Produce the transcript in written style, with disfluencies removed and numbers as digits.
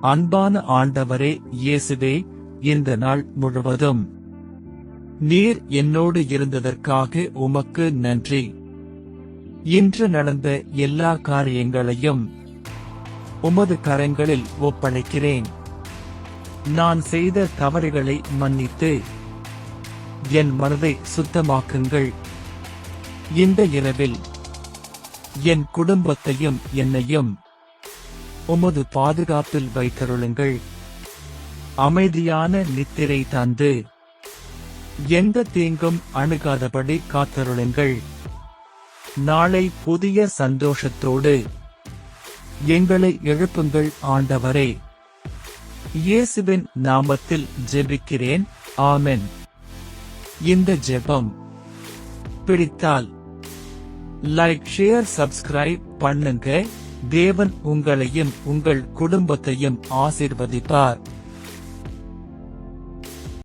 அன்பான ஆண்டவரே இயேசுவே, இந்த நாள் முழுவதும் நீர் என்னோடு இருந்ததற்காக உமக்கு நன்றி. இன்று நடந்த எல்லா காரியங்களையும் உமது கரங்களில் ஒப்படைக்கிறேன். நான் செய்த தவறுகளை மன்னித்து என் மனதை சுத்தமாக்குங்கள். இந்த இரவில் என் குடும்பத்தையும் என்னையும் உமது பாதுகாப்பில் வைத்தருளுங்கள். அமைதியான நித்திரை தந்து எந்த தீங்கும் அணுகாதபடி காத்தருளுங்கள். நாளை புதிய சந்தோஷத்தோடு எங்களை எழுப்புங்கள் ஆண்டவரே. இயேசுவின் நாமத்தில் ஜெபிக்கிறேன், ஆமென். இந்த ஜெபம் பிடித்தால் லைக், ஷேர், சப்ஸ்கிரைப் பண்ணுங்க. தேவன் உங்களையும் உங்கள் குடும்பத்தையும் ஆசீர்வதிப்பார்.